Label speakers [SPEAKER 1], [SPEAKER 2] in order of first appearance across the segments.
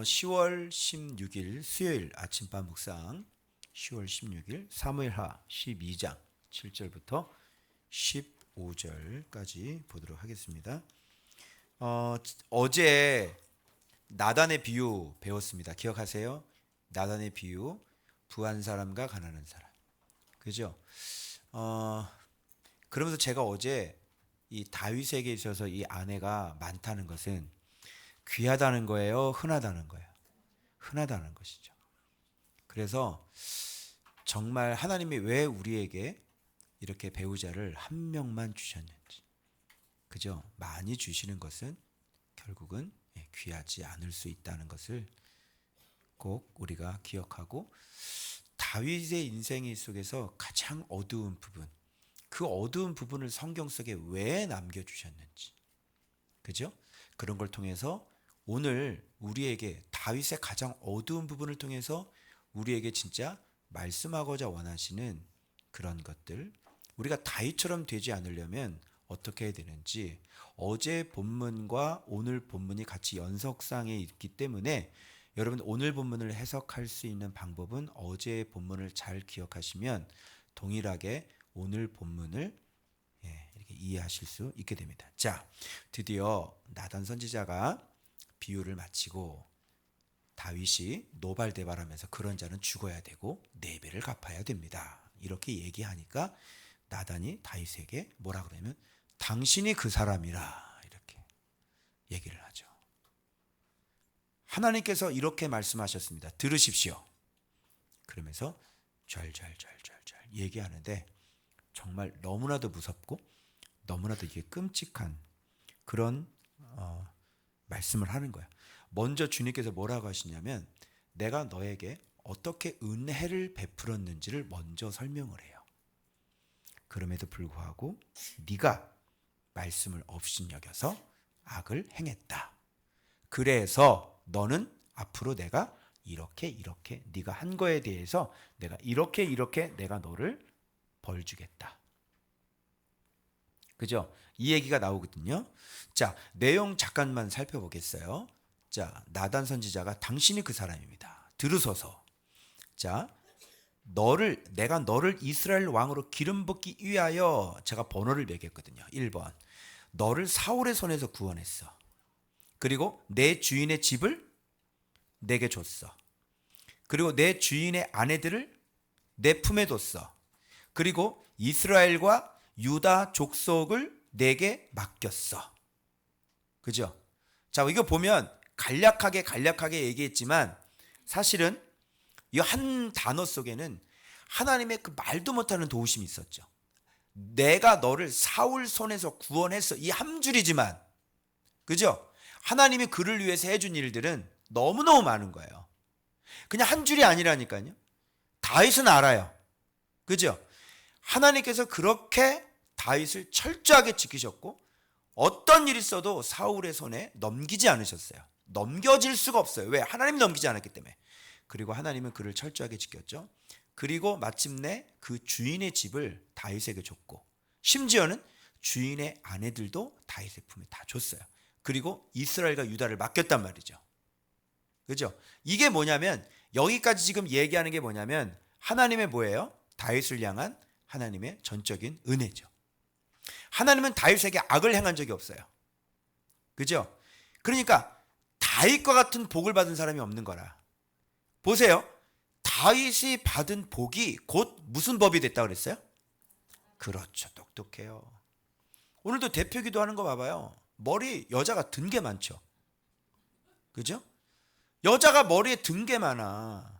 [SPEAKER 1] 10월 16일 수요일 아침밥 묵상 10월 16일 사무엘하 12장 7절부터 15절까지 보도록 하겠습니다. 어제 나단의 비유 배웠습니다. 기억하세요? 나단의 비유, 부한 사람과 가난한 사람. 그죠? 그러면서 제가 어제 이 다윗에게 있어서 이 아내가 많다는 것은 귀하다는 거예요? 흔하다는 거예요? 흔하다는 것이죠. 그래서 정말 하나님이 왜 우리에게 이렇게 배우자를 한 명만 주셨는지, 그죠? 많이 주시는 것은 결국은 귀하지 않을 수 있다는 것을 꼭 우리가 기억하고, 다윗의 인생 속에서 가장 어두운 부분, 그 어두운 부분을 성경 속에 왜 남겨주셨는지, 그죠? 그런 걸 통해서 오늘 우리에게 다윗의 가장 어두운 부분을 통해서 우리에게 진짜 말씀하고자 원하시는 그런 것들, 우리가 다윗처럼 되지 않으려면 어떻게 해야 되는지, 어제 본문과 오늘 본문이 같이 연속상에 있기 때문에 여러분 오늘 본문을 해석할 수 있는 방법은 어제의 본문을 잘 기억하시면 동일하게 오늘 본문을 이렇게 이해하실 수 있게 됩니다. 자, 드디어 나단 선지자가 비유를 마치고 다윗이 노발대발하면서 그런 자는 죽어야 되고 4배를 갚아야 됩니다. 이렇게 얘기하니까 나단이 다윗에게 뭐라 그러냐면 당신이 그 사람이라 이렇게 얘기를 하죠. 하나님께서 이렇게 말씀하셨습니다. 들으십시오. 그러면서 절절절절절 얘기하는데 정말 너무나도 무섭고 너무나도 이게 끔찍한 그런 말씀을 하는 거야. 먼저 주님께서 뭐라고 하시냐면 내가 너에게 어떻게 은혜를 베풀었는지를 먼저 설명을 해요. 그럼에도 불구하고 네가 말씀을 업신여겨서 악을 행했다. 그래서 너는 앞으로 내가 이렇게 네가 한 거에 대해서 내가 이렇게 내가 너를 벌 주겠다. 그죠? 이 얘기가 나오거든요. 자, 내용 잠깐만 살펴보겠어요. 자, 나단 선지자가 당신이 그 사람입니다. 들으소서. 자, 내가 너를 이스라엘 왕으로 기름 붓기 위하여 제가 번호를 매겼거든요. 1번. 너를 사울의 손에서 구원했어. 그리고 내 주인의 집을 내게 줬어. 그리고 내 주인의 아내들을 내 품에 뒀어. 그리고 이스라엘과 유다 족속을 내게 맡겼어. 그죠? 자, 이거 보면 간략하게 얘기했지만 사실은 이 한 단어 속에는 하나님의 그 말도 못하는 도우심이 있었죠. 내가 너를 사울 손에서 구원했어. 이 한 줄이지만, 그죠? 하나님이 그를 위해서 해준 일들은 너무너무 많은 거예요. 그냥 한 줄이 아니라니까요. 다윗은 알아요. 그죠? 하나님께서 그렇게 다윗을 철저하게 지키셨고 어떤 일이 있어도 사울의 손에 넘기지 않으셨어요. 넘겨질 수가 없어요. 왜? 하나님이 넘기지 않았기 때문에. 그리고 하나님은 그를 철저하게 지켰죠. 그리고 마침내 그 주인의 집을 다윗에게 줬고 심지어는 주인의 아내들도 다윗의 품에 다 줬어요. 그리고 이스라엘과 유다를 맡겼단 말이죠. 그죠? 이게 뭐냐면 여기까지 지금 얘기하는 게 뭐냐면 하나님의 뭐예요? 다윗을 향한 하나님의 전적인 은혜죠. 하나님은 다윗에게 악을 행한 적이 없어요. 그죠? 그러니까 다윗과 같은 복을 받은 사람이 없는 거라. 보세요. 다윗이 받은 복이 곧 무슨 법이 됐다고 그랬어요? 그렇죠. 똑똑해요. 오늘도 대표기도 하는 거 봐봐요. 머리 여자가 든 게 많죠. 그죠? 여자가 머리에 든 게 많아.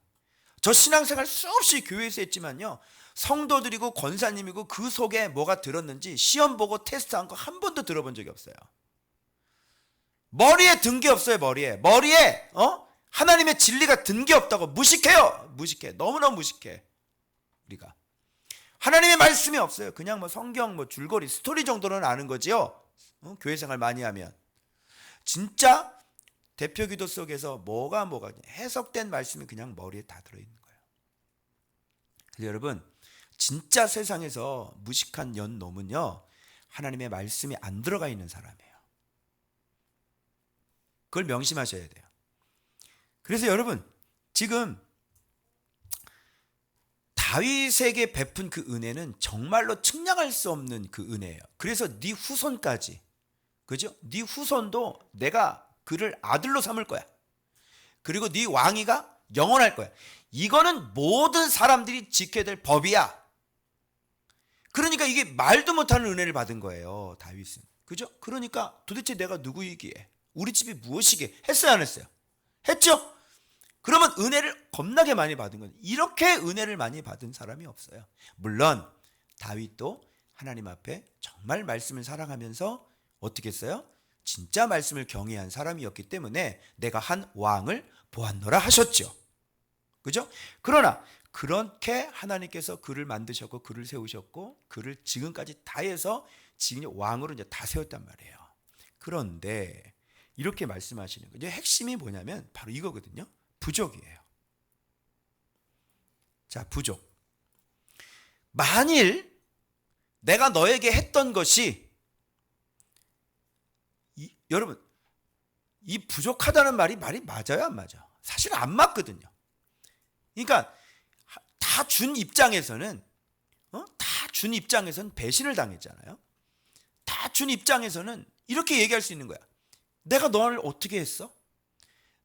[SPEAKER 1] 저 신앙생활 수없이 교회에서 했지만요. 성도들이고 권사님이고 그 속에 뭐가 들었는지 시험 보고 테스트한 거 한 번도 들어본 적이 없어요. 머리에 든 게 없어요. 머리에 하나님의 진리가 든 게 없다고 무식해요. 무식해. 너무너무 무식해. 우리가 하나님의 말씀이 없어요. 그냥 뭐 성경 뭐 줄거리 스토리 정도는 아는 거지요. 교회 생활 많이 하면 진짜 대표기도 속에서 뭐가 해석된 말씀이 그냥 머리에 다 들어있는 거예요. 그래서 여러분 진짜 세상에서 무식한 연놈은요 하나님의 말씀이 안 들어가 있는 사람이에요. 그걸 명심하셔야 돼요. 그래서 여러분 지금 다윗에게 베푼 그 은혜는 정말로 측량할 수 없는 그 은혜예요. 그래서 네 후손까지, 그죠? 네 후손도 내가 그를 아들로 삼을 거야. 그리고 네 왕위가 영원할 거야. 이거는 모든 사람들이 지켜야 될 법이야. 그러니까 이게 말도 못하는 은혜를 받은 거예요, 다윗은. 그죠? 그러니까 도대체 내가 누구이기에, 우리 집이 무엇이기에, 했어요, 안 했어요? 했죠? 그러면 은혜를 겁나게 많이 받은 거예요. 이렇게 은혜를 많이 받은 사람이 없어요. 물론 다윗도 하나님 앞에 정말 말씀을 사랑하면서 어떻게 했어요? 진짜 말씀을 경외한 사람이었기 때문에 내가 한 왕을 보았노라 하셨죠. 그죠? 그러나 그렇게 하나님께서 그를 만드셨고 그를 세우셨고 그를 지금까지 다 해서 지금 왕으로 이제 다 세웠단 말이에요. 그런데 이렇게 말씀하시는 거죠. 핵심이 뭐냐면 바로 이거거든요. 부족이에요. 자, 부족. 만일 내가 너에게 했던 것이 여러분 이 부족하다는 말이 맞아요, 안 맞아? 사실 안 맞거든요. 그러니까 다 준 입장에서는 배신을 당했잖아요. 다 준 입장에서는 이렇게 얘기할 수 있는 거야. 내가 너를 어떻게 했어?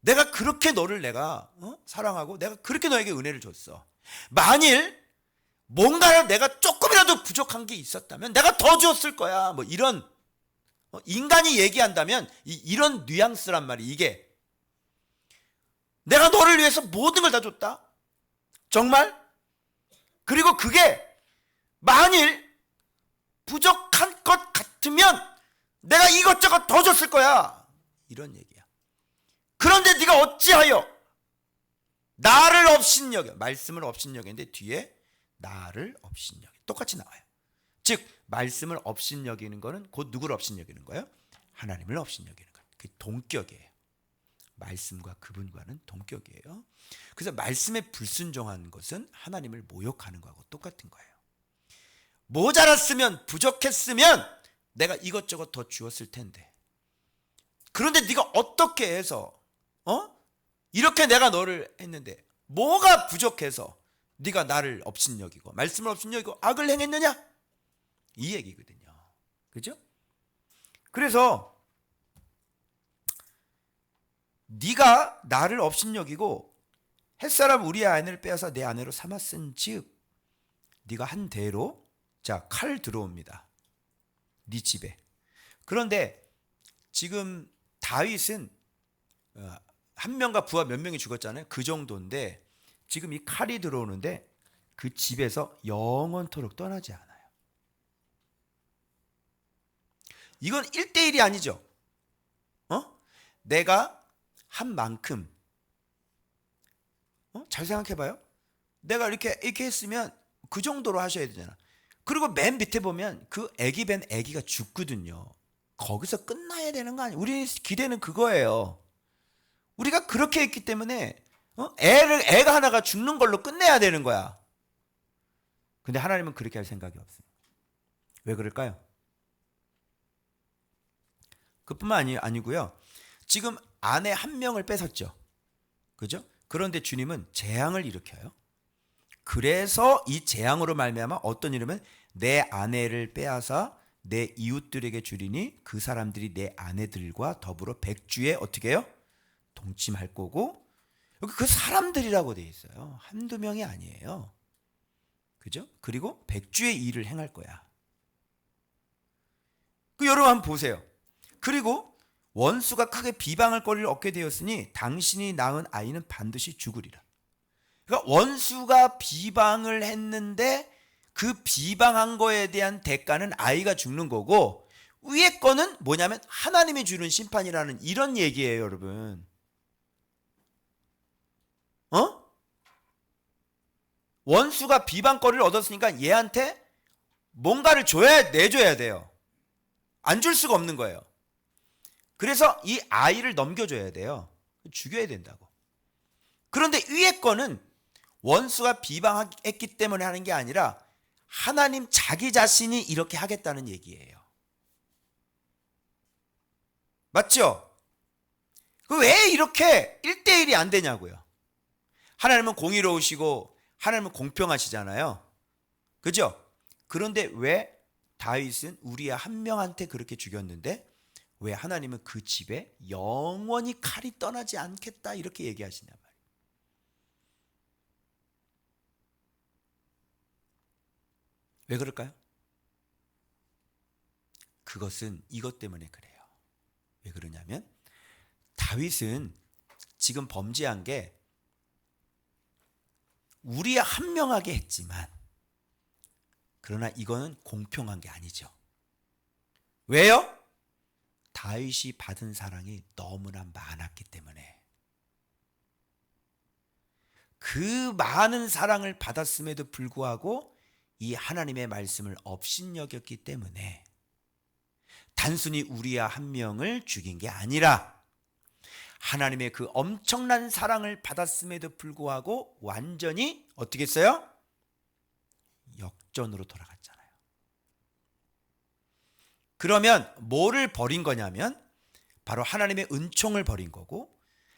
[SPEAKER 1] 내가 그렇게 너를 내가 사랑하고 내가 그렇게 너에게 은혜를 줬어. 만일 뭔가 내가 조금이라도 부족한 게 있었다면 내가 더 줬을 거야. 뭐 이런 인간이 얘기한다면 이런 뉘앙스란 말이 이게 내가 너를 위해서 모든 걸 다 줬다. 정말? 그리고 그게 만일 부족한 것 같으면 내가 이것저것 더 줬을 거야. 이런 얘기야. 그런데 네가 어찌하여 나를 업신여겨, 말씀을 업신여기는데 뒤에 나를 업신여겨 똑같이 나와요. 즉 말씀을 업신여기는 거는 곧 누구를 업신여기는 거예요? 하나님을 업신여기는 거예요. 그게 동격이에요. 말씀과 그분과는 동격이에요. 그래서 말씀에 불순종한 것은 하나님을 모욕하는 거하고 똑같은 거예요. 모자랐으면 부족했으면 내가 이것저것 더 주었을 텐데 그런데 네가 어떻게 해서 이렇게 내가 너를 했는데 뭐가 부족해서 네가 나를 업신여기고 말씀을 업신여기고 악을 행했느냐? 이 얘기거든요. 그죠? 그래서 네가 나를 업신여기고 햇사람 우리의 아내를 빼앗아 내 아내로 삼았은즉 네가 한 대로 자, 칼 들어옵니다. 네 집에. 그런데 지금 다윗은 한 명과 부하 몇 명이 죽었잖아요. 그 정도인데 지금 이 칼이 들어오는데 그 집에서 영원토록 떠나지 않아요. 이건 1대1이 아니죠. 내가 한 만큼 잘 생각해봐요. 내가 이렇게 했으면 그 정도로 하셔야 되잖아. 그리고 맨 밑에 보면 그 애기 벤 애기가 죽거든요. 거기서 끝나야 되는 거 아니에요. 우리 기대는 그거예요. 우리가 그렇게 했기 때문에 애가 하나가 죽는 걸로 끝내야 되는 거야. 근데 하나님은 그렇게 할 생각이 없어요. 왜 그럴까요? 그뿐만 아니고요. 지금 아내 한 명을 뺏었죠. 그죠? 그런데 주님은 재앙을 일으켜요. 그래서 이 재앙으로 말미암아 어떤 일이면 내 아내를 빼앗아 내 이웃들에게 주리니 그 사람들이 내 아내들과 더불어 백주에 어떻게 해요? 동침할 거고 여기 그 사람들이라고 돼 있어요. 한두 명이 아니에요. 그죠? 그리고 백주의 일을 행할 거야. 그 여러분 한번 보세요. 그리고 원수가 크게 비방할 거리를 얻게 되었으니 당신이 낳은 아이는 반드시 죽으리라. 그러니까 원수가 비방을 했는데 그 비방한 거에 대한 대가는 아이가 죽는 거고 위에 거는 뭐냐면 하나님이 주는 심판이라는 이런 얘기예요, 여러분. 원수가 비방거리를 얻었으니까 얘한테 뭔가를 내줘야 돼요. 안 줄 수가 없는 거예요. 그래서 이 아이를 넘겨줘야 돼요. 죽여야 된다고. 그런데 위에 거는 원수가 비방했기 때문에 하는 게 아니라 하나님 자기 자신이 이렇게 하겠다는 얘기예요. 맞죠? 왜 이렇게 1대1이 안 되냐고요. 하나님은 공의로우시고 하나님은 공평하시잖아요. 그죠? 그런데 왜 다윗은 우리야 한 명한테 그렇게 죽였는데 왜 하나님은 그 집에 영원히 칼이 떠나지 않겠다 이렇게 얘기하시냐 말이에요. 왜 그럴까요? 그것은 이것 때문에 그래요. 왜 그러냐면 다윗은 지금 범죄한 게 우리야 한 명하게 했지만 그러나 이거는 공평한 게 아니죠. 왜요? 다윗이 받은 사랑이 너무나 많았기 때문에 그 많은 사랑을 받았음에도 불구하고 이 하나님의 말씀을 업신여겼기 때문에 단순히 우리야 한 명을 죽인 게 아니라 하나님의 그 엄청난 사랑을 받았음에도 불구하고 완전히 어떻게 했어요? 역전으로 돌아갔잖아요. 그러면 뭐를 버린 거냐면 바로 하나님의 은총을 버린 거고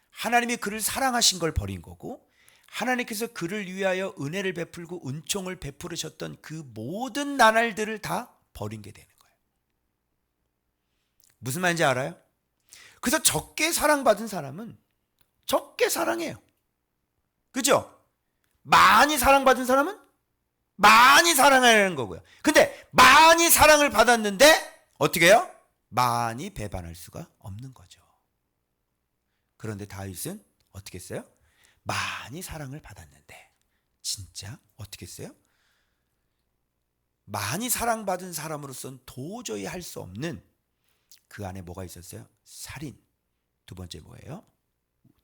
[SPEAKER 1] 하나님이 그를 사랑하신 걸 버린 거고 하나님께서 그를 위하여 은혜를 베풀고 은총을 베풀으셨던 그 모든 나날들을 다 버린 게 되는 거예요. 무슨 말인지 알아요? 그래서 적게 사랑받은 사람은 적게 사랑해요. 그죠? 많이 사랑받은 사람은 많이 사랑하는 거고요. 근데 많이 사랑을 받았는데 어떻게 해요? 많이 배반할 수가 없는 거죠. 그런데 다윗은 어떻게 했어요? 많이 사랑을 받았는데 진짜 어떻게 했어요? 많이 사랑받은 사람으로서는 도저히 할 수 없는 그 안에 뭐가 있었어요? 살인. 두 번째 뭐예요?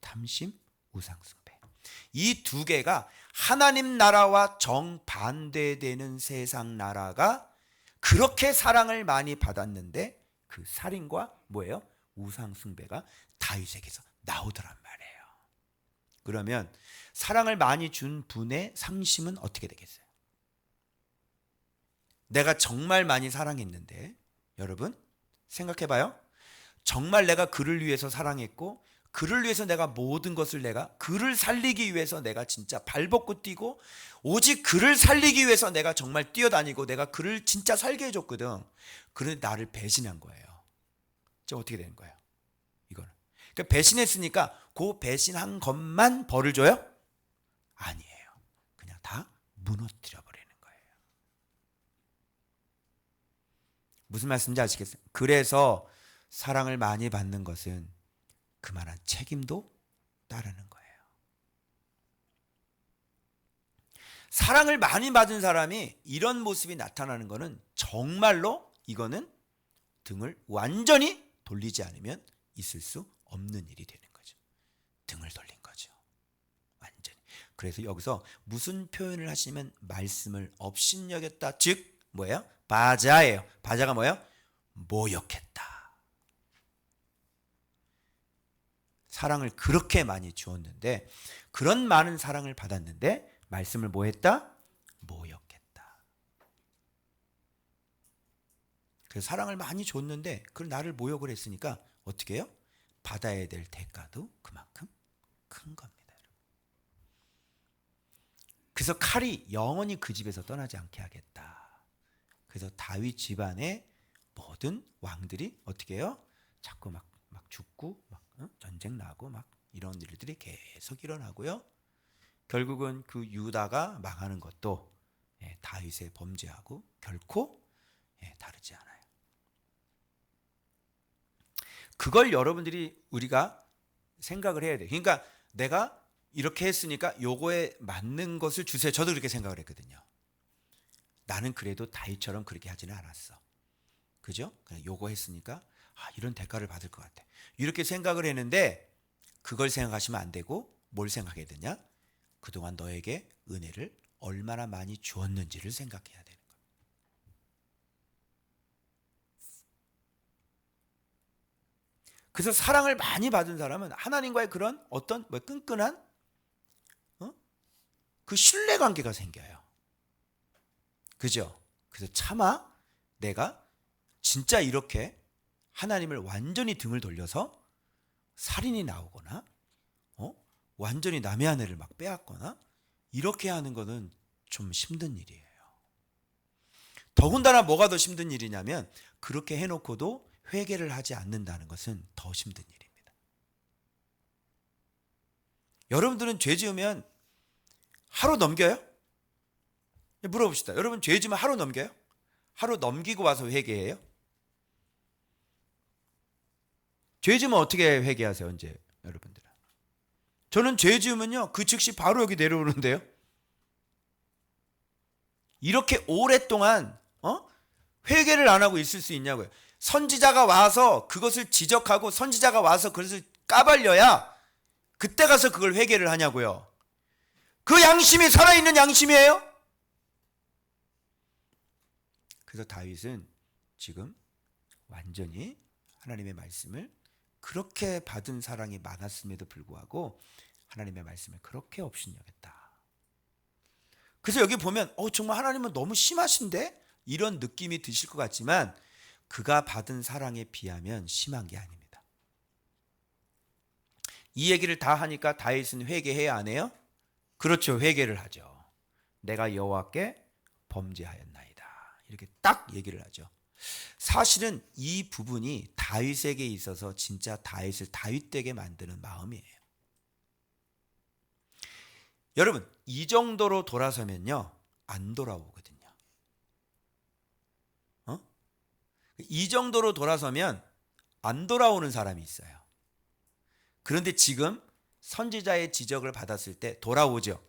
[SPEAKER 1] 탐심, 우상숭배. 이 두 개가 하나님 나라와 정반대되는 세상 나라가 그렇게 사랑을 많이 받았는데 그 살인과 뭐예요? 우상숭배가 다윗에게서 나오더란 말이에요. 그러면 사랑을 많이 준 분의 상심은 어떻게 되겠어요? 내가 정말 많이 사랑했는데 여러분 생각해봐요. 정말 내가 그를 위해서 사랑했고 그를 위해서 내가 모든 것을 내가 그를 살리기 위해서 내가 진짜 발벗고 뛰고 오직 그를 살리기 위해서 내가 정말 뛰어다니고 내가 그를 진짜 살게 해줬거든. 그런데 나를 배신한 거예요. 저 어떻게 되는 거예요? 이거는. 그러니까 배신했으니까 그 배신한 것만 벌을 줘요? 아니에요. 그냥 다 무너뜨려 버리는 거예요. 무슨 말씀인지 아시겠어요? 그래서 사랑을 많이 받는 것은 그만한 책임도 따르는 거예요. 사랑을 많이 받은 사람이 이런 모습이 나타나는 것은 정말로 이거는 등을 완전히 돌리지 않으면 있을 수 없는 일이 되는 거죠. 등을 돌린 거죠. 완전히. 그래서 여기서 무슨 표현을 하시면 말씀을 업신여겼다. 즉 뭐예요? 바자예요. 바자가 뭐예요? 모욕했다. 사랑을 그렇게 많이 주었는데 그런 많은 사랑을 받았는데 말씀을 뭐 했다? 모욕했다. 그래서 사랑을 많이 줬는데 그걸 나를 모욕을 했으니까 어떻게 해요? 받아야 될 대가도 그만큼 큰 겁니다. 그래서 칼이 영원히 그 집에서 떠나지 않게 하겠다. 그래서 다윗 집안의 모든 왕들이 어떻게 해요? 자꾸 막 죽고 막 전쟁 나고 막 이런 일들이 계속 일어나고요. 결국은 그 유다가 망하는 것도 다윗의 범죄하고 결코 다르지 않아요. 그걸 여러분들이 우리가 생각을 해야 돼요. 그러니까 내가 이렇게 했으니까 요거에 맞는 것을 주세요. 저도 그렇게 생각을 했거든요. 나는 그래도 다윗처럼 그렇게 하지는 않았어. 그죠? 그냥 요거 했으니까 이런 대가를 받을 것 같아. 이렇게 생각을 했는데 그걸 생각하시면 안 되고 뭘 생각해야 되냐? 그동안 너에게 은혜를 얼마나 많이 주었는지를 생각해야 되는 거예요. 그래서 사랑을 많이 받은 사람은 하나님과의 그런 어떤 끈끈한 그 신뢰관계가 생겨요. 그죠? 그래서 차마 내가 진짜 이렇게 하나님을 완전히 등을 돌려서 살인이 나오거나 완전히 남의 아내를 막 빼앗거나 이렇게 하는 거는 좀 힘든 일이에요. 더군다나 뭐가 더 힘든 일이냐면 그렇게 해놓고도 회개를 하지 않는다는 것은 더 힘든 일입니다. 여러분들은 죄 지으면 하루 넘겨요? 물어봅시다. 여러분 죄 지으면 하루 넘겨요? 하루 넘기고 와서 회개해요? 죄 지으면 어떻게 회개하세요? 언제 여러분들은? 저는 죄 지으면요 그 즉시 바로 여기 내려오는데요. 이렇게 오랫동안 회개를 안 하고 있을 수 있냐고요. 선지자가 와서 그것을 지적하고 선지자가 와서 그것을 까발려야 그때 가서 그걸 회개를 하냐고요. 그 양심이 살아있는 양심이에요? 그래서 다윗은 지금 완전히 하나님의 말씀을 그렇게 받은 사랑이 많았음에도 불구하고 하나님의 말씀을 그렇게 업신여겼다. 그래서 여기 보면 정말 하나님은 너무 심하신데? 이런 느낌이 드실 것 같지만 그가 받은 사랑에 비하면 심한 게 아닙니다. 이 얘기를 다 하니까 다윗은 회개해야 안 해요? 그렇죠. 회개를 하죠. 내가 여호와께 범죄하였나이다. 이렇게 딱 얘기를 하죠. 사실은 이 부분이 다윗에게 있어서 진짜 다윗을 다윗되게 만드는 마음이에요. 여러분 이 정도로 돌아서면요 안 돌아오거든요. 이 정도로 돌아서면 안 돌아오는 사람이 있어요. 그런데 지금 선지자의 지적을 받았을 때 돌아오죠.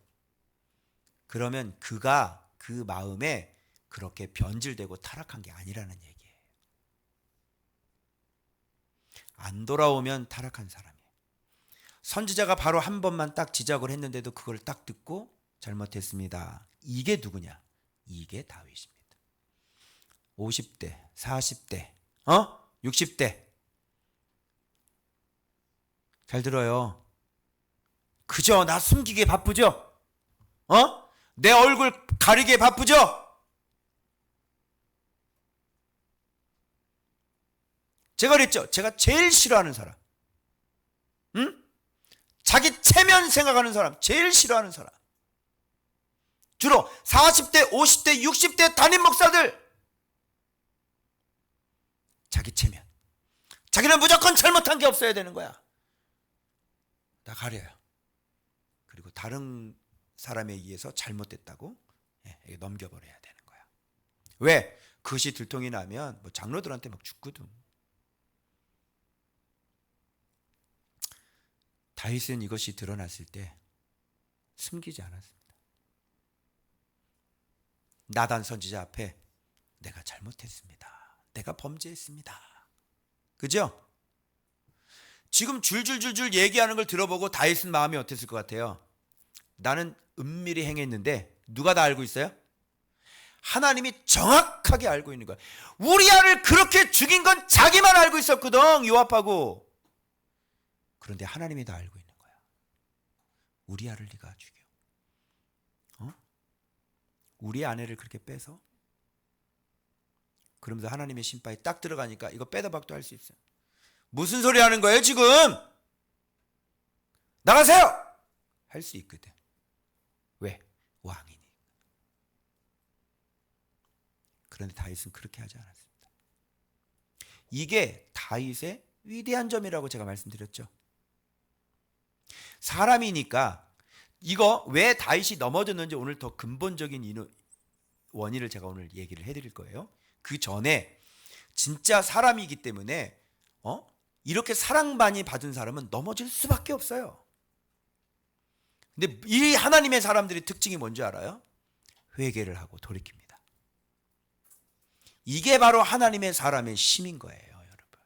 [SPEAKER 1] 그러면 그가 그 마음에 그렇게 변질되고 타락한 게 아니라는 얘기예요. 안 돌아오면 타락한 사람이에요. 선지자가 바로 한 번만 딱 지적을 했는데도 그걸 딱 듣고 잘못했습니다. 이게 누구냐? 이게 다윗입니다. 50대, 40대, 60대. 잘 들어요. 그저 나 숨기게 바쁘죠? 내 얼굴 가리게 바쁘죠? 제가 그랬죠. 제가 제일 싫어하는 사람. 자기 체면 생각하는 사람. 제일 싫어하는 사람. 주로 40대, 50대, 60대 담임 목사들. 자기 체면. 자기는 무조건 잘못한 게 없어야 되는 거야. 다 가려요. 그리고 다른 사람에 의해서 잘못됐다고 넘겨버려야 되는 거야. 왜? 그것이 들통이 나면 장로들한테 막 죽거든. 다윗은 이것이 드러났을 때 숨기지 않았습니다. 나단 선지자 앞에 내가 잘못했습니다. 내가 범죄했습니다. 그죠? 지금 줄줄줄줄 얘기하는 걸 들어보고 다윗은 마음이 어땠을 것 같아요? 나는 은밀히 행했는데 누가 다 알고 있어요? 하나님이 정확하게 알고 있는 거야. 우리아를 그렇게 죽인 건 자기만 알고 있었거든. 요압하고. 그런데 하나님이 다 알고 있는 거야. 우리아를 네가 죽여. 우리 아내를 그렇게 빼서? 그러면서 하나님의 심판이 딱 들어가니까 이거 빼다 박도 할 수 있어요. 무슨 소리 하는 거예요 지금? 나가세요! 할 수 있거든. 왜? 왕이니. 그런데 다윗은 그렇게 하지 않았습니다. 이게 다윗의 위대한 점이라고 제가 말씀드렸죠. 사람이니까 이거 왜 다윗이 넘어졌는지 오늘 더 근본적인 원인을 제가 오늘 얘기를 해드릴 거예요. 그 전에 진짜 사람이기 때문에 이렇게 사랑 많이 받은 사람은 넘어질 수밖에 없어요. 근데 이 하나님의 사람들의 특징이 뭔지 알아요? 회개를 하고 돌이킵니다. 이게 바로 하나님의 사람의 힘인 거예요, 여러분.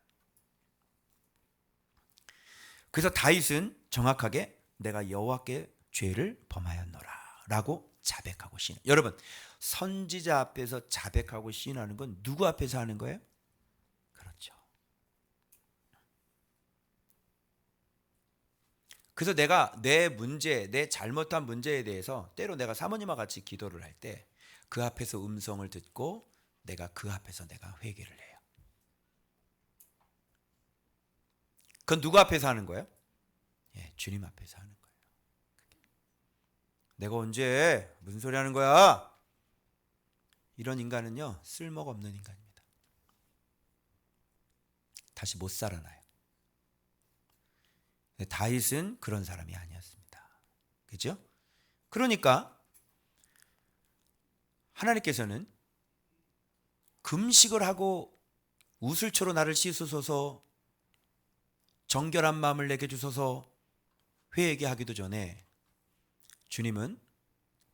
[SPEAKER 1] 그래서 다윗은 정확하게 내가 여호와께 죄를 범하였노라 라고 자백하고 시인. 여러분 선지자 앞에서 자백하고 시인하는 건 누구 앞에서 하는 거예요? 그렇죠. 그래서 내가 내 문제, 내 잘못한 문제에 대해서 때로 내가 사모님과 같이 기도를 할 때 그 앞에서 음성을 듣고 내가 그 앞에서 내가 회개를 해요. 그건 누구 앞에서 하는 거예요? 예, 주님 앞에서 하는 거예요. 내가 언제 무슨 소리 하는 거야? 이런 인간은요, 쓸모가 없는 인간입니다. 다시 못 살아나요. 다윗은 그런 사람이 아니었습니다. 그죠? 그러니까 하나님께서는 금식을 하고 우슬초로 나를 씻으소서, 정결한 마음을 내게 주소서 회개하게 하기도 전에 주님은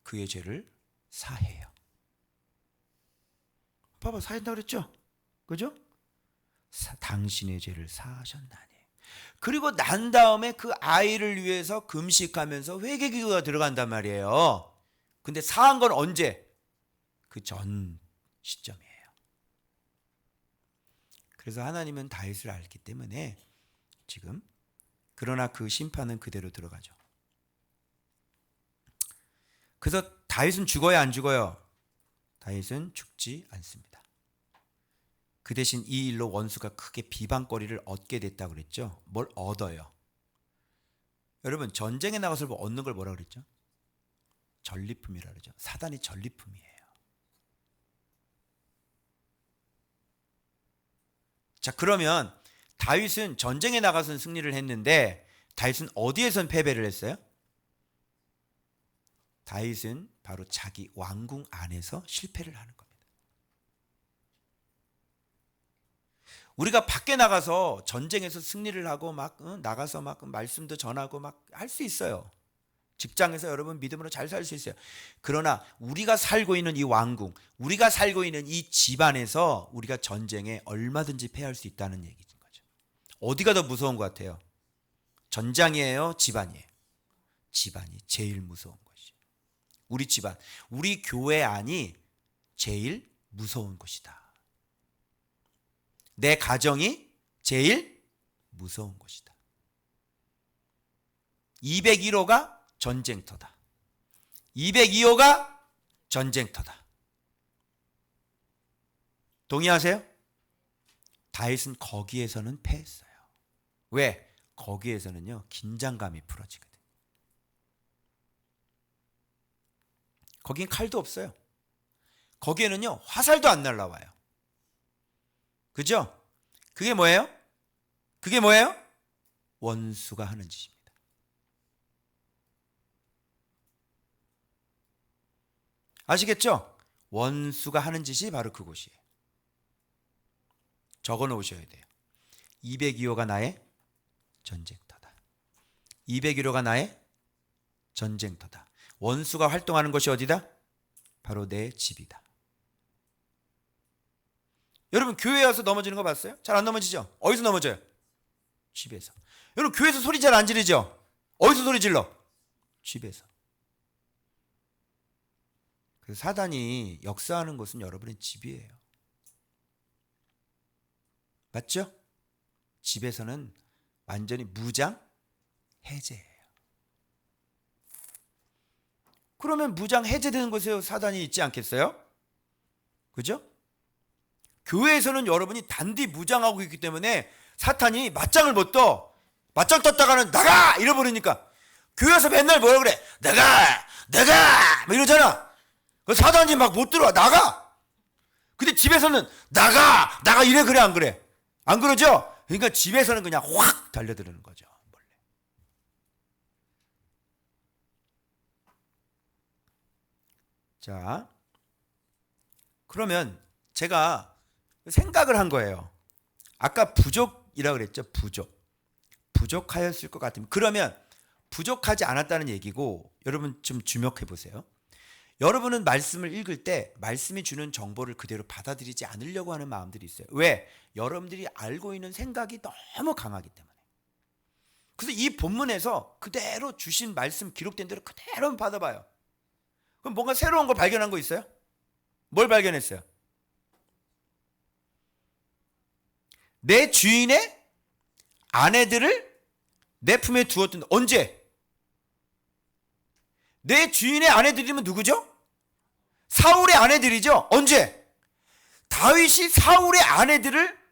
[SPEAKER 1] 그의 죄를 사해요. 봐봐, 사한다고 그랬죠? 그죠? 당신의 죄를 사하셨나니. 그리고 난 다음에 그 아이를 위해서 금식하면서 회개기도가 들어간단 말이에요. 근데 사한 건 언제? 그 전 시점이에요. 그래서 하나님은 다윗을 알기 때문에 지금, 그러나 그 심판은 그대로 들어가죠. 그래서 다윗은 죽어야 안 죽어요? 다윗은 죽지 않습니다. 그 대신 이 일로 원수가 크게 비방거리를 얻게 됐다고 그랬죠. 뭘 얻어요? 여러분, 전쟁에 나가서 얻는 걸 뭐라고 그랬죠? 전리품이라고 그러죠. 사단이 전리품이에요. 자, 그러면 다윗은 전쟁에 나가서는 승리를 했는데 다윗은 어디에선 패배를 했어요? 다윗은 바로 자기 왕궁 안에서 실패를 하는 겁니다. 우리가 밖에 나가서 전쟁에서 승리를 하고 막 나가서 막 말씀도 전하고 막 할 수 있어요. 직장에서 여러분 믿음으로 잘 살 수 있어요. 그러나 우리가 살고 있는 이 왕궁, 우리가 살고 있는 이 집안에서 우리가 전쟁에 얼마든지 패할 수 있다는 얘기인 거죠. 어디가 더 무서운 것 같아요? 전장이에요? 집안이에요? 집안이 제일 무서운 것이에요. 우리 집안, 우리 교회 안이 제일 무서운 곳이다. 내 가정이 제일 무서운 곳이다. 201호가 전쟁터다. 202호가 전쟁터다. 동의하세요? 다윗은 거기에서는 패했어요. 왜? 거기에서는요, 긴장감이 풀어지거든요. 거긴 칼도 없어요. 거기에는요, 화살도 안 날라와요. 그죠? 그게 뭐예요? 그게 뭐예요? 원수가 하는 짓입니다. 아시겠죠? 원수가 하는 짓이 바로 그곳이에요. 적어 놓으셔야 돼요. 202호가 나의 전쟁터다. 201호가 나의 전쟁터다. 원수가 활동하는 것이 어디다? 바로 내 집이다. 여러분, 교회에 와서 넘어지는 거 봤어요? 잘 안 넘어지죠? 어디서 넘어져요? 집에서. 여러분, 교회에서 소리 잘 안 지르죠? 어디서 소리 질러? 집에서. 그래서 사단이 역사하는 곳은 여러분의 집이에요. 맞죠? 집에서는 완전히 무장 해제예요. 그러면 무장 해제되는 곳에 사단이 있지 않겠어요? 그죠? 교회에서는 여러분이 단디 무장하고 있기 때문에 사탄이 맞짱을 못 떠. 맞짱 떴다가는 나가! 이러버리니까 교회에서 맨날 뭐라 그래? 내가! 뭐 이러잖아. 사단이 막 못 들어와. 나가! 근데 집에서는 나가! 이래 그래 안 그래? 안 그러죠? 그러니까 집에서는 그냥 확 달려드는 거죠. 몰래. 자, 그러면 제가 생각을 한 거예요. 아까 부족이라고 그랬죠. 부족하였을 것 같으면, 그러면 부족하지 않았다는 얘기고, 여러분 좀 주목해 보세요. 여러분은 말씀을 읽을 때 말씀이 주는 정보를 그대로 받아들이지 않으려고 하는 마음들이 있어요. 왜? 여러분들이 알고 있는 생각이 너무 강하기 때문에. 그래서 이 본문에서 그대로 주신 말씀 기록된 대로 그대로 받아봐요. 그럼 뭔가 새로운 걸 발견한 거 있어요? 뭘 발견했어요? 내 주인의 아내들을 내 품에 두었던, 언제? 내 주인의 아내들이면 누구죠? 사울의 아내들이죠. 언제? 다윗이 사울의 아내들을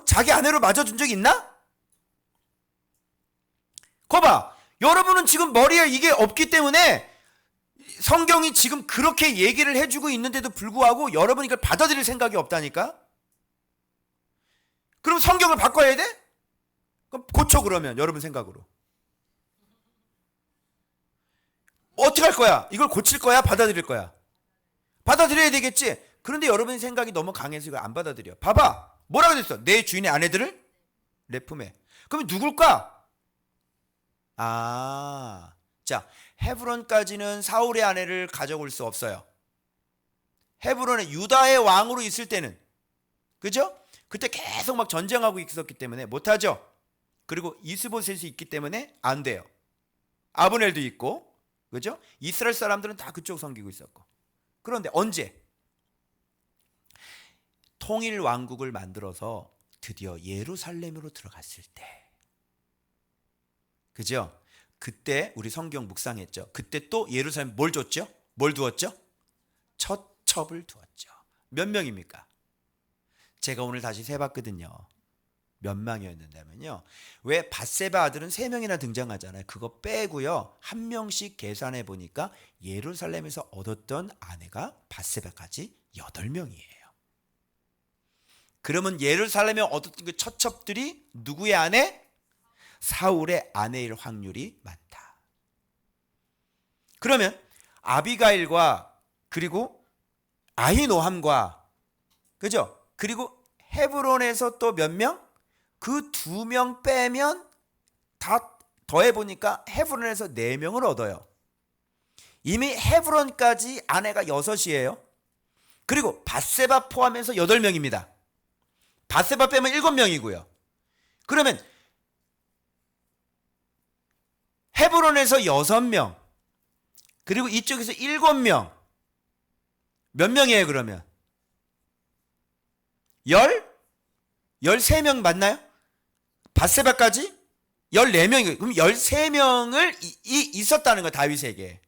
[SPEAKER 1] 자기 아내로 맞아준 적이 있나? 거봐, 여러분은 지금 머리에 이게 없기 때문에 성경이 지금 그렇게 얘기를 해주고 있는데도 불구하고 여러분이 이걸 받아들일 생각이 없다니까. 그럼 성경을 바꿔야 돼? 그럼 고쳐. 그러면 여러분 생각으로 어떻게 할 거야? 이걸 고칠 거야? 받아들일 거야? 받아들여야 되겠지. 그런데 여러분의 생각이 너무 강해서 이걸 안 받아들여. 봐봐, 뭐라고 됐어? 내 주인의 아내들을 내 품에. 그러면 누굴까? 자, 헤브론까지는 사울의 아내를 가져올 수 없어요. 헤브론에 유다의 왕으로 있을 때는, 그죠? 그때 계속 막 전쟁하고 있었기 때문에 못하죠. 그리고 이스보셋이 있기 때문에 안 돼요. 아브넬도 있고, 그죠? 이스라엘 사람들은 다 그쪽 섬기고 있었고. 그런데 언제? 통일 왕국을 만들어서 드디어 예루살렘으로 들어갔을 때, 그죠? 그때 우리 성경 묵상했죠. 그때 또 예루살렘 뭘 줬죠? 뭘 두었죠? 처첩을 두었죠. 몇 명입니까? 제가 오늘 다시 세봤거든요. 몇 명이었는데면요, 왜 밧세바 아들은 3명이나 등장하잖아요. 그거 빼고요, 한 명씩 계산해 보니까 예루살렘에서 얻었던 아내가 밧세바까지 8명이에요. 그러면 예루살렘에 얻었던 그 처첩들이 누구의 아내? 사울의 아내일 확률이 많다. 그러면 아비가일과 그리고 아히노함과, 그죠? 그리고 헤브론에서 또 몇 명? 그 2명 빼면 다 더해보니까 헤브론에서 4명을 얻어요. 이미 헤브론까지 아내가 6이에요. 그리고 밧세바 포함해서 8명입니다. 밧세바 빼면 7명이고요. 그러면 헤브론에서 6명, 그리고 이쪽에서 7명, 몇 명이에요 그러면? 13명 맞나요? 밧세바까지 14명이에요. 그럼 13명을 있었다는 거예요. 다윗에게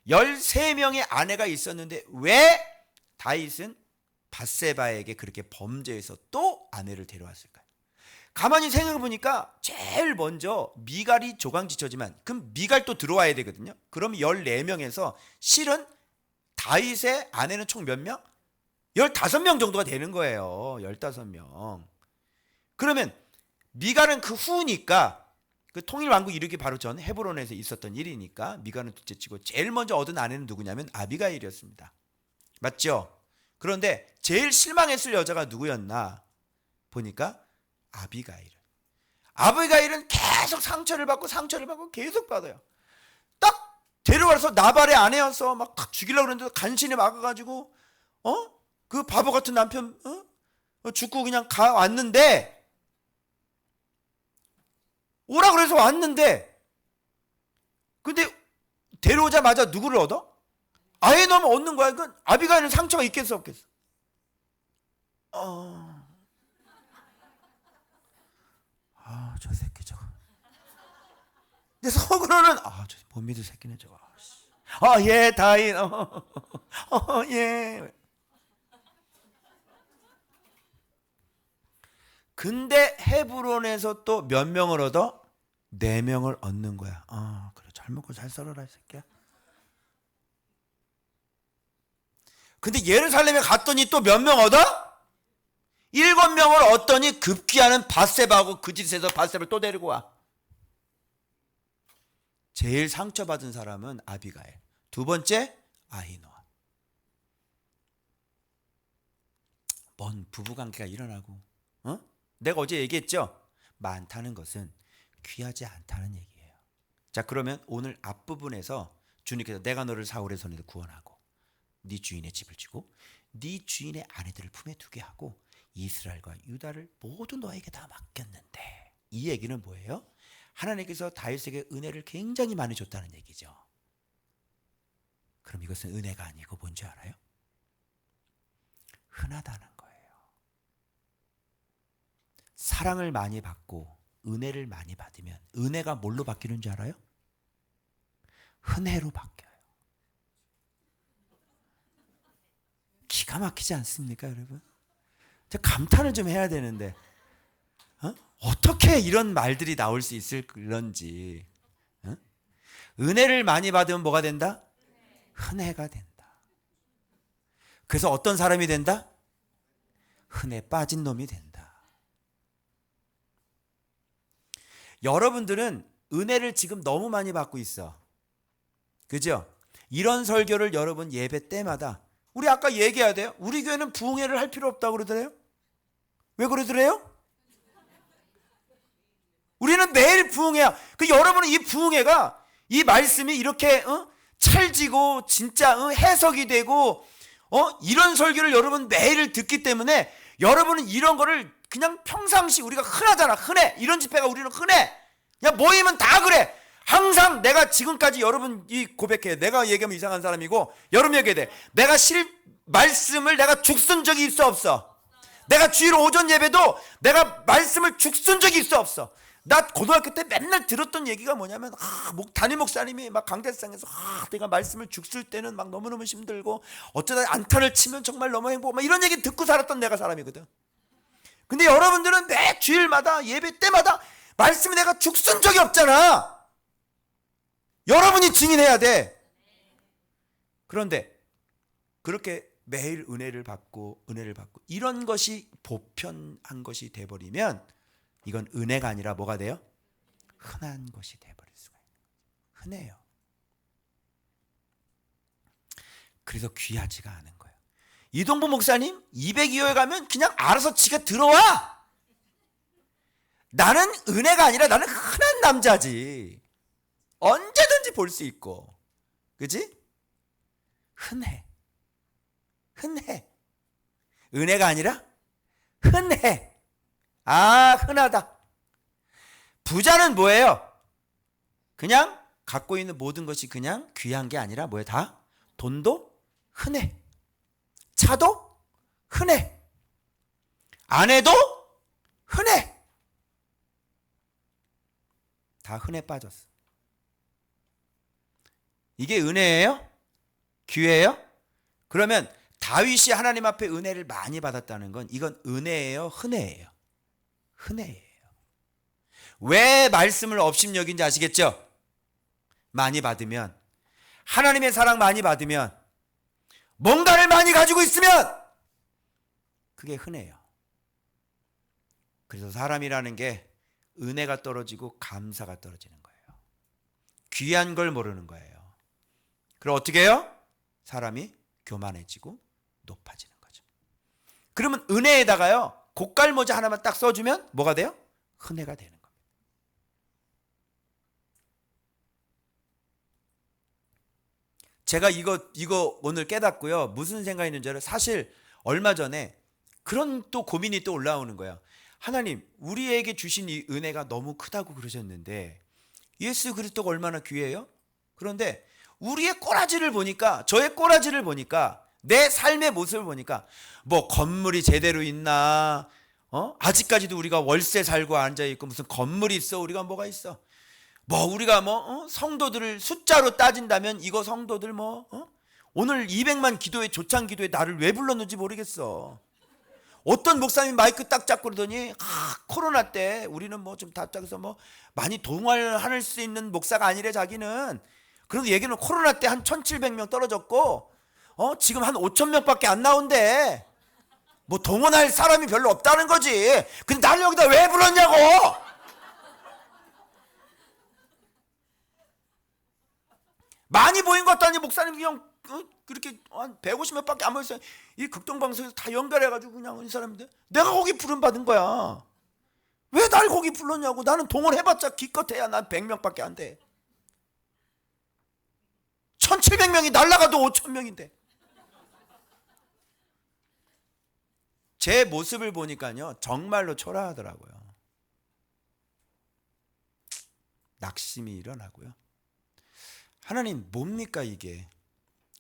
[SPEAKER 1] 13명의 아내가 있었는데 왜 다윗은 밧세바에게 그렇게 범죄해서 또 아내를 데려왔을까요? 가만히 생각해 보니까 제일 먼저 미갈이 조강지처지만, 그럼 미갈 또 들어와야 되거든요. 그럼 14명에서 실은 다윗의 아내는 총 몇 명? 15명 정도가 되는 거예요. 15명. 그러면 미갈은 그 후니까, 그 통일왕국 이르기 바로 전 헤브론에서 있었던 일이니까 미갈은 둘째치고 제일 먼저 얻은 아내는 누구냐면 아비가일이었습니다. 맞죠? 그런데 제일 실망했을 여자가 누구였나 보니까 아비가일은 계속 상처를 받고 계속 받아요. 딱 데려와서 나발의 아내여서 막 죽이려고 그랬는데 간신히 막아가지고 그 바보 같은 남편 죽고 그냥 왔는데, 오라 그래서 왔는데, 근데 데려오자마자 누구를 얻어? 아예 너무 얻는 거야. 그 아비가일은 상처가 있겠어 없겠어? 저 새끼 저거. 근데 속으로는 저 못 믿을 새끼네 저거. 예, 다인. 예. 근데 헤브론에서 또 몇 명을 얻어? 4명을 얻는 거야. 그래, 잘 먹고 잘 살아라 이 새끼야. 근데 예루살렘에 갔더니 또 몇 명 얻어? 7명을 얻더니 급기야는 밧세바하고 그 짓에서 밧세바를 또 데리고 와. 제일 상처받은 사람은 아비가일, 두 번째 아히노아. 뭔 부부관계가 일어나고, 내가 어제 얘기했죠? 많다는 것은 귀하지 않다는 얘기예요. 자, 그러면 오늘 앞부분에서 주님께서 내가 너를 사울의 손에서 구원하고 네 주인의 집을 주고 네 주인의 아내들을 품에 두게 하고 이스라엘과 유다를 모두 너에게 다 맡겼는데, 이 얘기는 뭐예요? 하나님께서 다윗에게 은혜를 굉장히 많이 줬다는 얘기죠. 그럼 이것은 은혜가 아니고 뭔지 알아요? 흔하다는 거예요. 사랑을 많이 받고 은혜를 많이 받으면 은혜가 뭘로 바뀌는 줄 알아요? 흔혜로 바뀌어요. 기가 막히지 않습니까, 여러분? 제가 감탄을 좀 해야 되는데, 어떻게 이런 말들이 나올 수 있을런지. 응? 은혜를 많이 받으면 뭐가 된다? 흔해가 된다. 그래서 어떤 사람이 된다? 흔해 빠진 놈이 된다. 여러분들은 은혜를 지금 너무 많이 받고 있어. 그죠? 이런 설교를 여러분 예배 때마다, 우리 아까 얘기해야 돼요. 우리 교회는 부흥회를 할 필요 없다고 그러더래요. 왜 그러더래요? 우리는 매일 부흥회야. 그 여러분은 이 부흥회가, 이 말씀이 이렇게 찰지고 진짜 해석이 되고 이런 설교를 여러분 매일 듣기 때문에 여러분은 이런 거를 그냥 평상시 우리가 흔하잖아. 흔해. 이런 집회가 우리는 흔해. 그냥 모이면 다 그래. 항상 내가 지금까지 여러분 이 고백해. 내가 얘기하면 이상한 사람이고 여러분 얘기해야 돼. 내가 말씀을 내가 죽순 적이 있어 없어? 내가 주일 오전 예배도 내가 말씀을 죽순 적이 있어 없어? 나 고등학교 때 맨날 들었던 얘기가 뭐냐면 담임 목사님이 막 강대상에서 내가 말씀을 죽쓸 때는 막 너무너무 힘들고 어쩌다 안타를 치면 정말 너무 행복하고 막 이런 얘기 듣고 살았던 내가 사람이거든. 근데 여러분들은 매 주일마다 예배 때마다 말씀을 내가 죽쓴 적이 없잖아. 여러분이 증인해야 돼. 그런데 그렇게 매일 은혜를 받고 이런 것이 보편한 것이 돼버리면 이건 은혜가 아니라 뭐가 돼요? 흔한 것이 돼버릴 수가 있는 거예요. 흔해요. 그래서 귀하지가 않은 거예요. 이동부 목사님 202호에 가면 그냥 알아서 지가 들어와. 나는 은혜가 아니라 나는 흔한 남자지. 언제든지 볼 수 있고. 그치? 흔해. 은혜가 아니라 흔해. 흔하다. 부자는 뭐예요? 그냥 갖고 있는 모든 것이 그냥 귀한 게 아니라 뭐예요? 다 돈도 흔해. 차도 흔해. 아내도 흔해. 다 흔해 빠졌어. 이게 은혜예요? 기회예요? 그러면 다윗이 하나님 앞에 은혜를 많이 받았다는 건 이건 은혜예요? 흔혜예요? 흔혜예요. 왜 말씀을 업신여긴지 아시겠죠? 많이 받으면, 하나님의 사랑 많이 받으면, 뭔가를 많이 가지고 있으면 그게 흔해요. 그래서 사람이라는 게 은혜가 떨어지고 감사가 떨어지는 거예요. 귀한 걸 모르는 거예요. 그럼 어떻게 해요? 사람이 교만해지고 높아지는 거죠. 그러면 은혜에다가요, 고깔 모자 하나만 딱 써주면 뭐가 돼요? 흔혜가 되는 겁니다. 제가 이거 오늘 깨닫고요. 무슨 생각이 있는지 알아요? 사실 얼마 전에 그런 또 고민이 또 올라오는 거예요. 하나님, 우리에게 주신 이 은혜가 너무 크다고 그러셨는데 예수 그리스도가 얼마나 귀해요? 그런데 우리의 꼬라지를 보니까, 저의 꼬라지를 보니까, 내 삶의 모습을 보니까 뭐 건물이 제대로 있나? 아직까지도 우리가 월세 살고 앉아있고 무슨 건물이 있어? 우리가 뭐가 있어? 뭐 우리가 성도들을 숫자로 따진다면 이거 성도들 오늘 200만 기도회 조창 기도회 나를 왜 불렀는지 모르겠어. 어떤 목사님이 마이크 딱 잡고 그러더니 코로나 때 우리는 좀 답답해서 많이 동화를 수 있는 목사가 아니래 자기는. 그래도 얘기는 코로나 때 한 1700명 떨어졌고 지금 한 5000명밖에 안 나온대. 뭐 동원할 사람이 별로 없다는 거지. 근데 나를 여기다 왜 불렀냐고. 많이 보인 것도 아니고 목사님 그냥 그렇게 한 150명밖에 안 모였어요. 이 극동방송에서 다 연결해가지고 그냥 이 사람인데 내가 거기 부름 받은 거야. 왜 날 거기 불렀냐고. 나는 동원해봤자 기껏해야 난 100명밖에 안 돼. 1700명이 날라가도 5000명인데. 제 모습을 보니까요 정말로 초라하더라고요. 낙심이 일어나고요. 하나님 뭡니까 이게.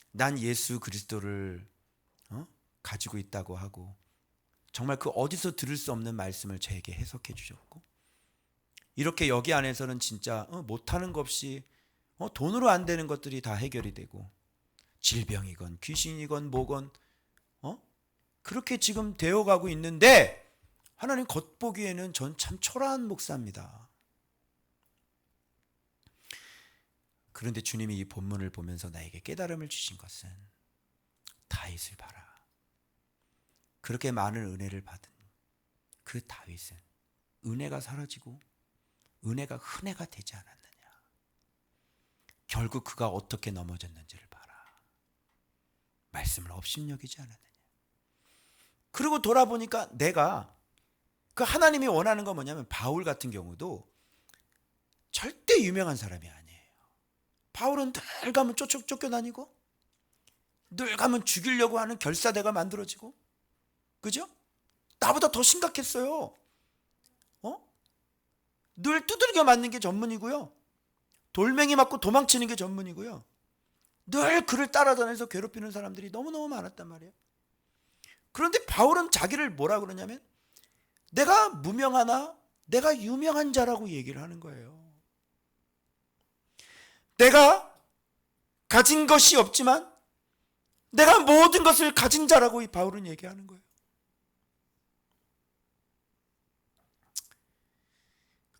[SPEAKER 1] 난 예수 그리스도를 가지고 있다고 하고 정말 그 어디서 들을 수 없는 말씀을 저에게 해석해 주셨고, 이렇게 여기 안에서는 진짜 못하는 것 없이 돈으로 안 되는 것들이 다 해결이 되고, 질병이건 귀신이건 뭐건 그렇게 지금 되어가고 있는데 하나님 겉보기에는 전 참 초라한 목사입니다. 그런데 주님이 이 본문을 보면서 나에게 깨달음을 주신 것은 다윗을 봐라. 그렇게 많은 은혜를 받은 그 다윗은 은혜가 사라지고 은혜가 흔해가 되지 않았느냐. 결국 그가 어떻게 넘어졌는지를 봐라. 말씀을 업신여기지 않았느냐. 그리고 돌아보니까 내가 그 하나님이 원하는 건 뭐냐면 바울 같은 경우도 절대 유명한 사람이 아니에요. 바울은 늘 가면 쫓겨다니고 늘 가면 죽이려고 하는 결사대가 만들어지고, 그죠? 나보다 더 심각했어요. 늘 두들겨 맞는 게 전문이고요. 돌멩이 맞고 도망치는 게 전문이고요. 늘 그를 따라다녀서 괴롭히는 사람들이 너무너무 많았단 말이에요. 그런데 바울은 자기를 뭐라 그러냐면 내가 무명하나 내가 유명한 자라고 얘기를 하는 거예요. 내가 가진 것이 없지만 내가 모든 것을 가진 자라고 이 바울은 얘기하는 거예요.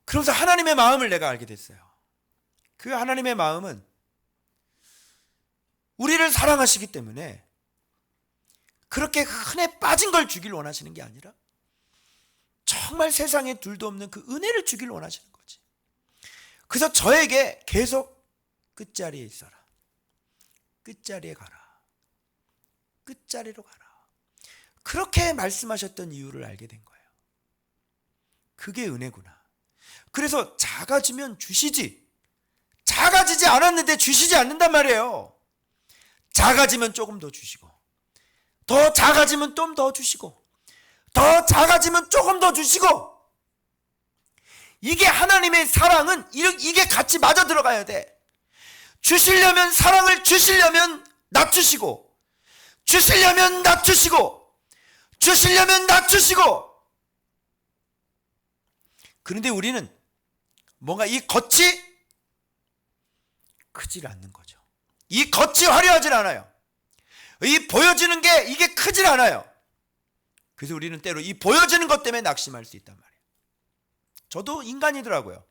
[SPEAKER 1] 그러면서 하나님의 마음을 내가 알게 됐어요. 그 하나님의 마음은 우리를 사랑하시기 때문에 그렇게 흔해 빠진 걸 주길 원하시는 게 아니라 정말 세상에 둘도 없는 그 은혜를 주길 원하시는 거지. 그래서 저에게 계속 끝자리에 있어라. 끝자리에 가라. 끝자리로 가라. 그렇게 말씀하셨던 이유를 알게 된 거예요. 그게 은혜구나. 그래서 작아지면 주시지. 작아지지 않았는데 주시지 않는단 말이에요. 작아지면 조금 더 주시고, 더 작아지면 좀 더 주시고, 더 작아지면 조금 더 주시고. 이게 하나님의 사랑은 이게 같이 맞아 들어가야 돼. 주시려면 사랑을 주시려면 낮추시고, 주시려면 낮추시고, 주시려면 낮추시고. 그런데 우리는 뭔가 이 겉이 크질 않는 거죠. 이 겉이 화려하질 않아요. 이 보여지는 게 이게 크질 않아요. 그래서 우리는 때로 이 보여지는 것 때문에 낙심할 수 있단 말이에요. 저도 인간이더라고요.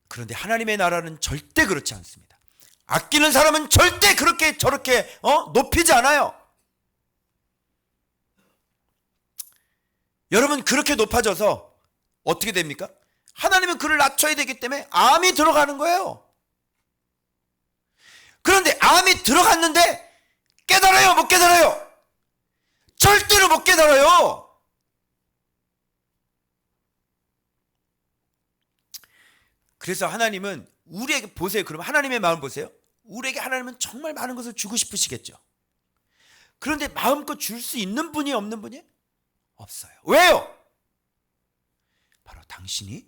[SPEAKER 1] 그런데 하나님의 나라는 절대 그렇지 않습니다. 아끼는 사람은 절대 그렇게 저렇게 높이지 않아요. 여러분, 그렇게 높아져서 어떻게 됩니까? 하나님은 그를 낮춰야 되기 때문에 암이 들어가는 거예요. 그런데 암이 들어갔는데 깨달아요? 못 깨달아요? 절대로 못 깨달아요. 그래서 하나님은 우리에게 보세요. 그러면 하나님의 마음 보세요. 우리에게 하나님은 정말 많은 것을 주고 싶으시겠죠. 그런데 마음껏 줄 수 있는 분이 없는 분이 없어요. 왜요? 바로 당신이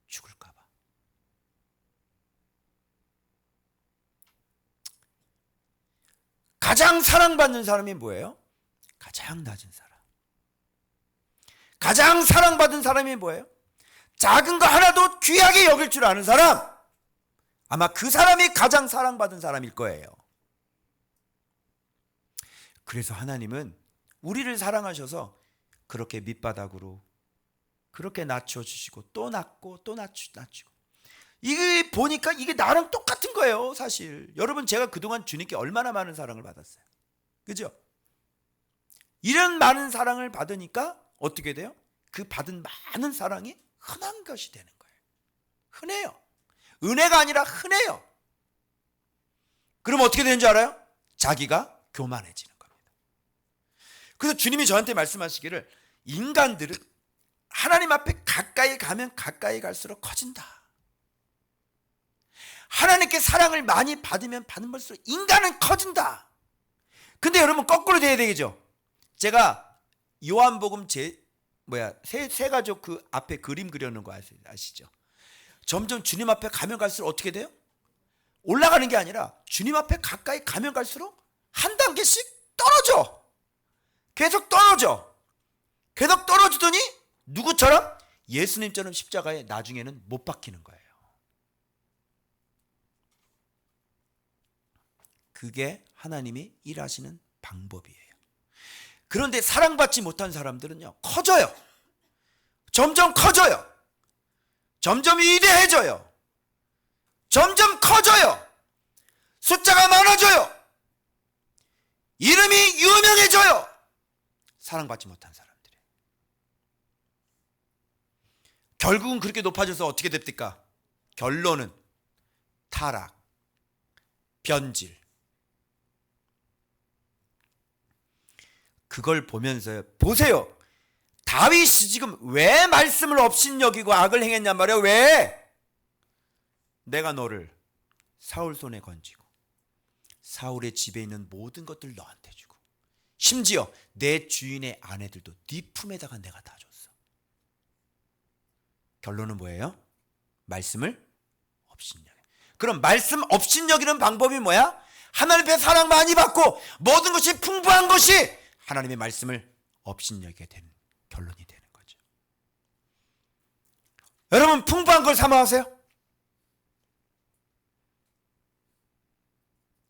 [SPEAKER 1] 죽을까 봐. 가장 사랑받는 사람이 뭐예요? 가장 낮은 사람. 가장 사랑받은 사람이 뭐예요? 작은 거 하나도 귀하게 여길 줄 아는 사람. 아마 그 사람이 가장 사랑받은 사람일 거예요. 그래서 하나님은 우리를 사랑하셔서 그렇게 밑바닥으로 그렇게 낮춰주시고 또 낮고 또 낮추고. 이게 보니까 이게 나랑 똑같은 거예요, 사실. 여러분, 제가 그동안 주님께 얼마나 많은 사랑을 받았어요. 그죠? 이런 많은 사랑을 받으니까 어떻게 돼요? 그 받은 많은 사랑이 흔한 것이 되는 거예요. 흔해요. 은혜가 아니라 흔해요. 그럼 어떻게 되는 줄 알아요? 자기가 교만해지는 겁니다. 그래서 주님이 저한테 말씀하시기를 인간들은 하나님 앞에 가까이 가면 가까이 갈수록 커진다. 하나님께 사랑을 많이 받으면 받는 걸수록 인간은 커진다. 근데 여러분, 거꾸로 돼야 되겠죠. 제가 요한복음 세 가족 그 앞에 그림 그려놓은 거 아시죠? 점점 주님 앞에 가면 갈수록 어떻게 돼요? 올라가는 게 아니라 주님 앞에 가까이 가면 갈수록 한 단계씩 떨어져. 계속 떨어져. 계속 떨어지더니 누구처럼? 예수님처럼 십자가에 나중에는 못 박히는 거예요. 그게 하나님이 일하시는 방법이에요. 그런데 사랑받지 못한 사람들은요, 커져요. 점점 커져요. 점점 위대해져요. 점점 커져요. 숫자가 많아져요. 이름이 유명해져요. 사랑받지 못한 사람들이. 결국은 그렇게 높아져서 어떻게 됩니까? 결론은 타락, 변질. 그걸 보면서 보세요. 다윗이 지금 왜 말씀을 업신여기고 악을 행했냔 말이에요. 왜? 내가 너를 사울 손에 건지고 사울의 집에 있는 모든 것들 너한테 주고 심지어 내 주인의 아내들도 네 품에다가 내가 다 줬어. 결론은 뭐예요? 말씀을 업신여기. 그럼 말씀 업신여기는 방법이 뭐야? 하나님 앞에 사랑 많이 받고 모든 것이 풍부한 것이 하나님의 말씀을 업신여기게 되는 결론이 되는 거죠. 여러분 풍부한 걸 사모하세요?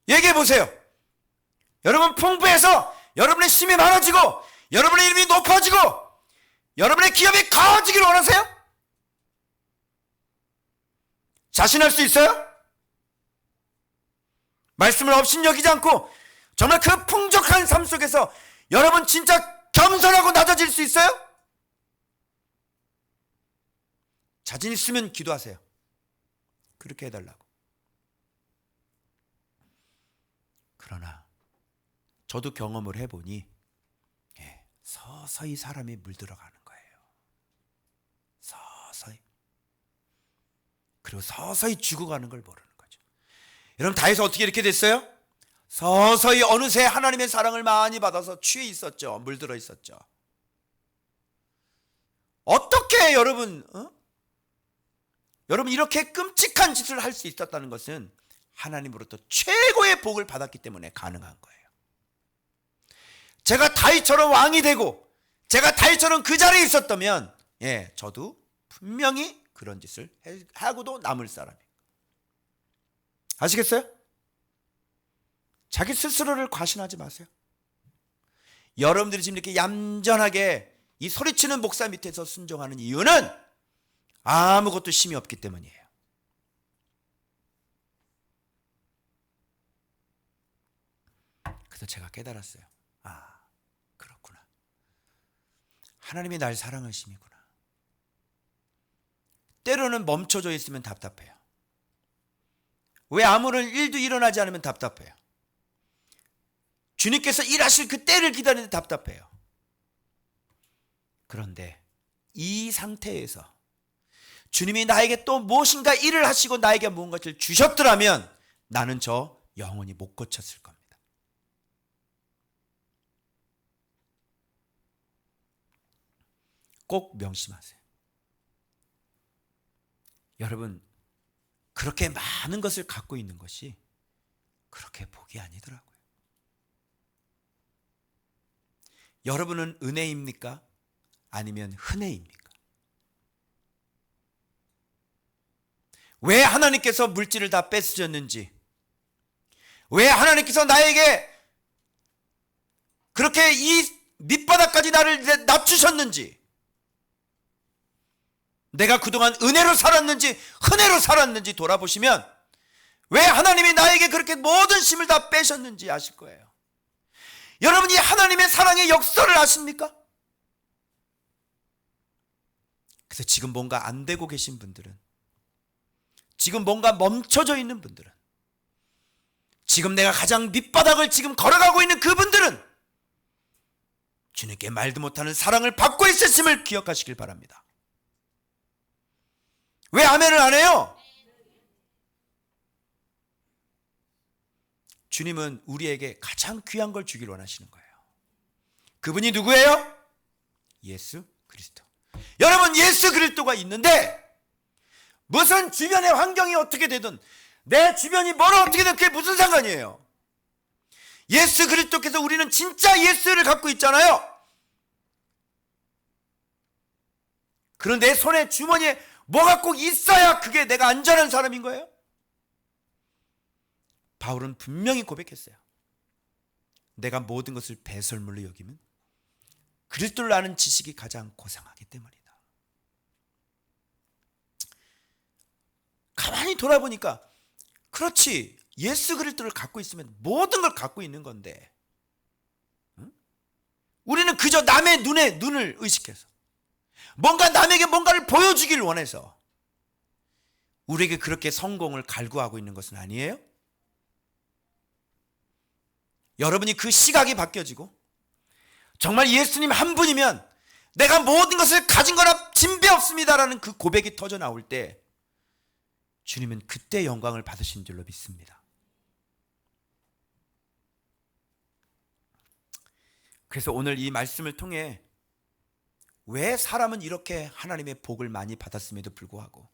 [SPEAKER 1] 얘기해 보세요. 여러분 풍부해서 여러분의 힘이 많아지고 여러분의 이름이 높아지고 여러분의 기업이 커지기를 원하세요? 자신할 수 있어요? 말씀을 업신여기지 않고 정말 그 풍족한 삶 속에서 여러분 진짜 겸손하고 낮아질 수 있어요? 자신 있으면 기도하세요. 그렇게 해달라고. 그러나 저도 경험을 해보니 서서히 사람이 물들어가는 거예요. 서서히. 그리고 서서히 죽어가는 걸 모르는 거죠. 여러분 다윗은 어떻게 이렇게 됐어요? 서서히 어느새 하나님의 사랑을 많이 받아서 취해 있었죠. 물들어 있었죠. 어떻게 여러분 여러분 이렇게 끔찍한 짓을 할 수 있었다는 것은 하나님으로부터 최고의 복을 받았기 때문에 가능한 거예요. 제가 다윗처럼 왕이 되고 제가 다윗처럼 그 자리에 있었다면 저도 분명히 그런 짓을 하고도 남을 사람이에요. 아시겠어요? 자기 스스로를 과신하지 마세요. 여러분들이 지금 이렇게 얌전하게 이 소리치는 목사 밑에서 순종하는 이유는 아무것도 힘이 없기 때문이에요. 그래서 제가 깨달았어요. 아, 그렇구나. 하나님이 날 사랑하심이구나. 때로는 멈춰져 있으면 답답해요. 왜 아무런 일도 일어나지 않으면 답답해요. 주님께서 일하실 그 때를 기다리는데 답답해요. 그런데 이 상태에서 주님이 나에게 또 무엇인가 일을 하시고 나에게 무언가를 주셨더라면 나는 저 영원히 못 고쳤을 겁니다. 꼭 명심하세요. 여러분 그렇게 많은 것을 갖고 있는 것이 그렇게 복이 아니더라고요. 여러분은 은혜입니까? 아니면 흔혜입니까? 왜 하나님께서 물질을 다 뺏으셨는지, 왜 하나님께서 나에게 그렇게 이 밑바닥까지 나를 낮추셨는지, 내가 그동안 은혜로 살았는지 흔혜로 살았는지 돌아보시면 왜 하나님이 나에게 그렇게 모든 힘을 다 빼셨는지 아실 거예요. 여러분이 하나님의 사랑의 역사를 아십니까? 그래서 지금 뭔가 안 되고 계신 분들은, 지금 뭔가 멈춰져 있는 분들은, 지금 내가 가장 밑바닥을 지금 걸어가고 있는 그분들은 주님께 말도 못하는 사랑을 받고 있으심을 기억하시길 바랍니다. 왜 아멘을 안 해요? 주님은 우리에게 가장 귀한 걸 주길 원하시는 거예요. 그분이 누구예요? 예수 그리스도. 여러분 예수 그리스도가 있는데 무슨 주변의 환경이 어떻게 되든 내 주변이 뭐라 어떻게 되든 그게 무슨 상관이에요. 예수 그리스도께서 우리는 진짜 예수를 갖고 있잖아요. 그런데 내 손에 주머니에 뭐가 꼭 있어야 그게 내가 안전한 사람인 거예요? 바울은 분명히 고백했어요. 내가 모든 것을 배설물로 여기면 그리스도를 아는 지식이 가장 고상하기 때문이다. 가만히 돌아보니까 그렇지, 예수 그리스도를 갖고 있으면 모든 걸 갖고 있는 건데, 응? 우리는 그저 남의 눈을 의식해서 뭔가 남에게 뭔가를 보여주길 원해서 우리에게 그렇게 성공을 갈구하고 있는 것은 아니에요? 여러분이 그 시각이 바뀌어지고 정말 예수님 한 분이면 내가 모든 것을 가진 거나 진배 없습니다라는 그 고백이 터져 나올 때 주님은 그때 영광을 받으신 줄로 믿습니다. 그래서 오늘 이 말씀을 통해 왜 사람은 이렇게 하나님의 복을 많이 받았음에도 불구하고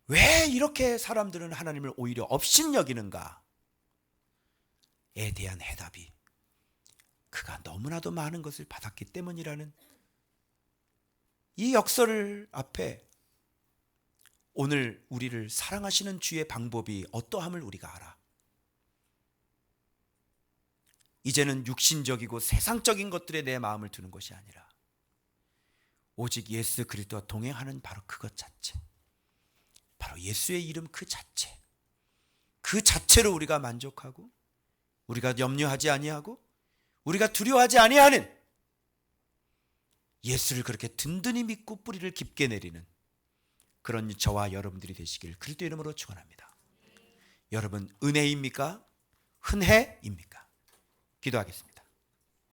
[SPEAKER 1] 왜 이렇게 사람들은 하나님을 오히려 업신여기는가에 대한 해답이 그가 너무나도 많은 것을 받았기 때문이라는 이 역설 앞에 오늘 우리를 사랑하시는 주의 방법이 어떠함을 우리가 알아. 이제는 육신적이고 세상적인 것들에 내 마음을 두는 것이 아니라 오직 예수 그리스도와 동행하는 바로 그것 자체, 바로 예수의 이름 그 자체, 그 자체로 우리가 만족하고 우리가 염려하지 아니하고 우리가 두려워하지 아니하는 예수를 그렇게 든든히 믿고 뿌리를 깊게 내리는 그런 저와 여러분들이 되시길 그리스도 이름으로 축원합니다. 여러분 은혜입니까? 흔혜입니까? 기도하겠습니다.